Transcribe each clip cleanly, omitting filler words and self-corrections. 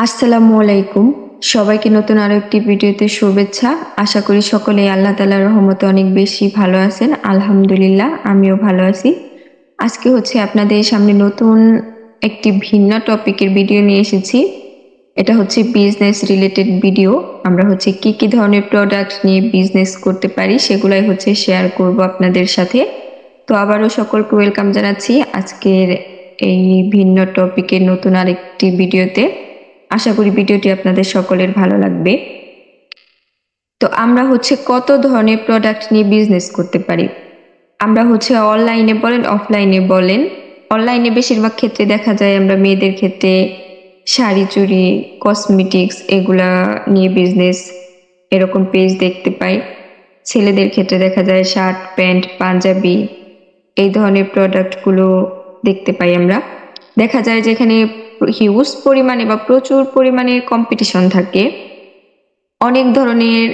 আসসালামু আলাইকুম। সবাইকে নতুন আরো একটি ভিডিওতে শুভেচ্ছা। আশা করি সকলেই আল্লাহ তাআলার রহমতে অনেক বেশি ভালো আছেন। আলহামদুলিল্লাহ আমিও ভালো আছি। আজকে আপনাদের সামনে নতুন একটি ভিন্ন টপিকের ভিডিও নিয়ে এসেছি। এটা বিজনেস রিলেটেড ভিডিও। আমরা কি কি ধরনের প্রোডাক্ট নিয়ে বিজনেস করতে পারি সেগুলাই শেয়ার করব আপনাদের সাথে। তো আবারও সকলকে ওয়েলকাম জানাচ্ছি আজকের এই ভিন্ন টপিকের নতুন আরেকটি ভিডিওতে। আশা করি ভিডিওটি আপনাদের সকলের ভালো লাগবে। তো আমরা কত ধরনের প্রোডাক্ট নিয়ে বিজনেস করতে পারি। আমরা অনলাইনে বলেন অফলাইনে বলেন, অনলাইনে বেশিরভাগ ক্ষেত্রে দেখা যায় আমরা মেয়েদের ক্ষেত্রে শাড়ি চুড়ি কসমেটিক্স এগুলা নিয়ে বিজনেস এরকম পেজ দেখতে পাই। ছেলেদের ক্ষেত্রে দেখা যায় শার্ট প্যান্ট পাঞ্জাবি এই ধরনের প্রোডাক্টগুলো দেখতে পাই আমরা। দেখা যায় যেখানে হিউজ পরিমাণে বা প্রচুর পরিমাণে কম্পিটিশন থাকে। অনেক ধরনের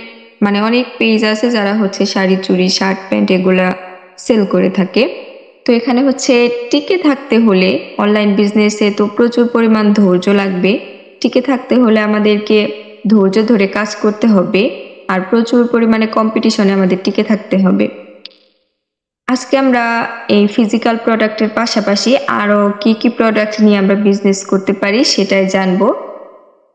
অনেক পেজ আছে যারা শাড়ি চুড়ি শার্ট প্যান্ট এগুলা সেল করে থাকে। তো এখানে টিকে থাকতে হলে অনলাইন বিজনেসে তো প্রচুর পরিমাণ ধৈর্য লাগবে। টিকে থাকতে হলে আমাদেরকে ধৈর্য ধরে কাজ করতে হবে, আর প্রচুর পরিমাণে কম্পিটিশনে আমাদের টিকে থাকতে হবে। আজকে আমরা এই ফিজিক্যাল প্রোডাক্টের পাশাপাশি আরো কি কি প্রোডাক্ট নিয়ে আমরা বিজনেস করতে পারি সেটাই জানবো।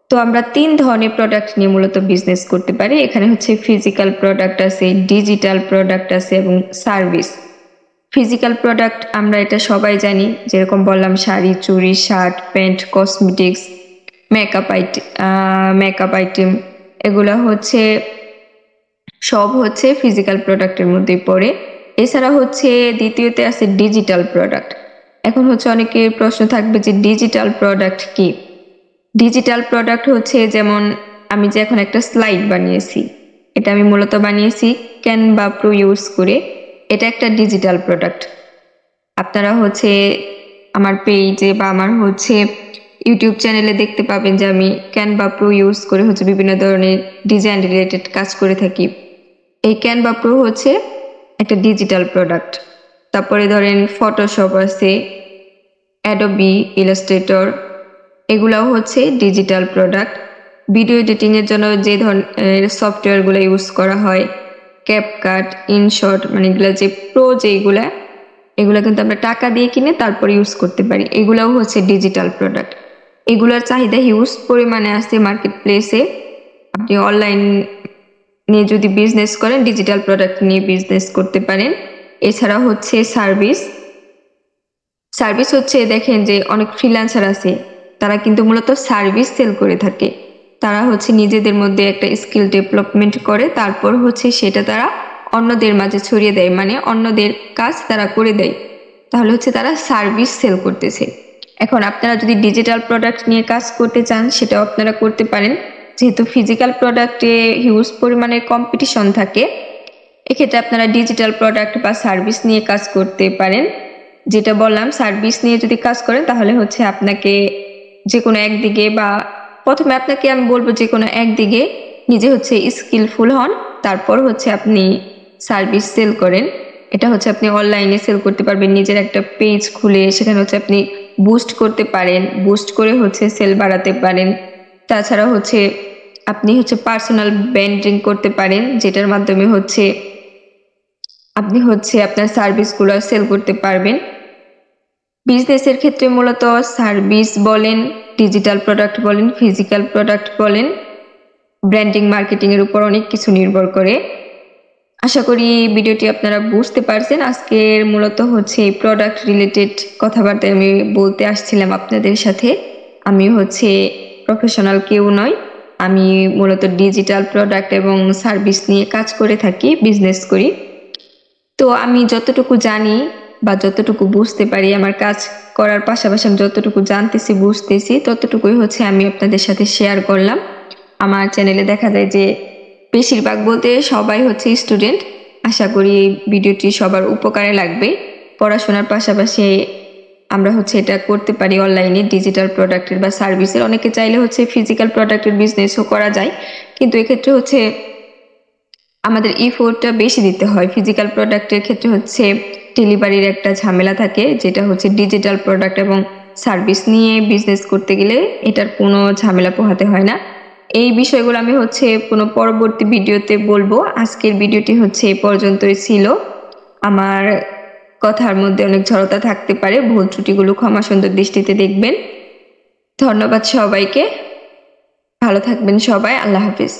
তো আমরা 3 ধরনের প্রোডাক্ট নিয়ে মূলত বিজনেস করতে পারি। এখানে ফিজিক্যাল প্রোডাক্ট আছে, ডিজিটাল প্রোডাক্ট আছে এবং সার্ভিস। ফিজিক্যাল প্রোডাক্ট আমরা এটা সবাই জানি, যেরকম বললাম শাড়ি চুড়ি shirt pant cosmetics makeup item এগুলা সব ফিজিক্যাল প্রোডাক্টের মধ্যেই পড়ে। এছাড়া দ্বিতীয়তে আছে ডিজিটাল প্রোডাক্ট। এখন অনেকের প্রশ্ন থাকবে যে ডিজিটাল প্রোডাক্ট কি। ডিজিটাল প্রোডাক্ট যেমন আমি যে এখন একটা স্লাইড বানিয়েছি, এটা আমি মূলত বানিয়েছি ক্যানভা প্রো ইউজ করে। এটা একটা ডিজিটাল প্রোডাক্ট। আপনারা আমার পেজে বা আমার ইউটিউব চ্যানেলে দেখতে পাবেন যে আমি ক্যানভা প্রো ইউজ করে বিভিন্ন ধরনের ডিজাইন রিলেটেড কাজ করে থাকি। এই ক্যানভা প্রো একটা ডিজিটাল প্রোডাক্ট। তারপরে ধরেন ফটোশপ আছে, অ্যাডোবি ইলাস্ট্রেটর এগুলাও ডিজিটাল প্রোডাক্ট। ভিডিও এডিটিং এর জন্য যে ধরনের সফটওয়্যার গুলো ইউজ করা হয়, ক্যাপকাট ইনশট এগুলা যে প্রো যেগুলা এগুলা কিন্তু আমরা টাকা দিয়ে কিনে তারপর ইউজ করতে পারি। এগুলাও ডিজিটাল প্রোডাক্ট। এগুলার চাহিদা হিউজ পরিমাণে আছে মার্কেট প্লেসে। আপনি অনলাইন নিয়ে যদি বিজনেস করেন ডিজিটাল প্রোডাক্ট নিয়ে বিজনেস করতে পারেন। এছাড়া সার্ভিস। সার্ভিস দেখেন যে অনেক ফ্রিল্যান্সার আছে, তারা কিন্তু মূলত সার্ভিস সেল করে থাকে। তারা নিজেদের মধ্যে একটা স্কিল ডেভেলপমেন্ট করে, তারপর সেটা তারা অন্যদের মাঝে ছড়িয়ে দেয়, অন্যদের কাজ তারা করে দেয়। তাহলে তারা সার্ভিস সেল করতেছে। এখন আপনারা যদি ডিজিটাল প্রোডাক্ট নিয়ে কাজ করতে চান সেটাও আপনারা করতে পারেন। যেহেতু ফিজিক্যাল প্রোডাক্টে হিউজ পরিমাণে কম্পিটিশন থাকে, এক্ষেত্রে আপনারা ডিজিটাল প্রোডাক্ট বা সার্ভিস নিয়ে কাজ করতে পারেন। যেটা বললাম সার্ভিস নিয়ে যদি কাজ করেন তাহলে আপনাকে যে কোনো একদিকে বা প্রথমে আপনাকে আমি বলবো যে কোনো একদিকে নিজে স্কিলফুল হন, তারপর আপনি সার্ভিস সেল করেন। এটা আপনি অনলাইনে সেল করতে পারবেন। নিজের একটা পেজ খুলে সেখানে আপনি বুস্ট করতে পারেন, বুস্ট করে সেল বাড়াতে পারেন। তাছাড়া আপনি পার্সোনাল ব্র্যান্ডিং করতে পারেন, যেটার মাধ্যমে আপনি আপনার সার্ভিসগুলো সেল করতে পারবেন। বিজনেসের ক্ষেত্রে মূলত সার্ভিস বলেন, ডিজিটাল প্রোডাক্ট বলেন, ফিজিক্যাল প্রোডাক্ট বলেন, ব্র্যান্ডিং মার্কেটিং এর উপর অনেক কিছু নির্ভর করে। আশা করি ভিডিওটি আপনারা বুঝতে পারছেন। আজকের মূলত এই প্রোডাক্ট রিলেটেড কথাবার্তা আমি বলতে আসছিলাম আপনাদের সাথে। আমি প্রফেশনাল কেউ নয়, আমি মূলত ডিজিটাল প্রোডাক্ট এবং সার্ভিস নিয়ে কাজ করে থাকি, বিজনেস করি। তো আমি যতটুকু জানি বা যতটুকু বুঝতে পারি, আমার কাজ করার পাশাপাশি আমি যতটুকু জানতেছি বুঝতেছি ততটুকুই আমি আপনাদের সাথে শেয়ার করলাম। আমার চ্যানেলে দেখা যায় যে বেশিরভাগ বলতে সবাই স্টুডেন্ট। আশা করি এই ভিডিওটি সবার উপকারে লাগবে। পড়াশোনার পাশাপাশি আমরা এটা করতে পারি অনলাইনে ডিজিটাল প্রোডাক্টের বা সার্ভিসের। অনেকে চাইলে ফিজিক্যাল প্রোডাক্টের বিজনেসও করা যায়, কিন্তু এক্ষেত্রে আমাদের এফোর্টটা বেশি দিতে হয়। ফিজিক্যাল প্রোডাক্টের ক্ষেত্রে ডেলিভারির একটা ঝামেলা থাকে, যেটা ডিজিটাল প্রোডাক্ট এবং সার্ভিস নিয়ে বিজনেস করতে গেলে এটার কোনো ঝামেলা পোহাতে হয় না। এই বিষয়গুলো আমি কোনো পরবর্তী ভিডিওতে বলবো। আজকের ভিডিওটি এই পর্যন্তই ছিল। আমার কথার মধ্যে অনেক জড়তা থাকতে পারে, ভুল ত্রুটিগুলো ক্ষমা সুন্দর দৃষ্টিতে দেখবেন। ধন্যবাদ সবাইকে, ভালো থাকবেন সবাই, আল্লাহ হাফিজ।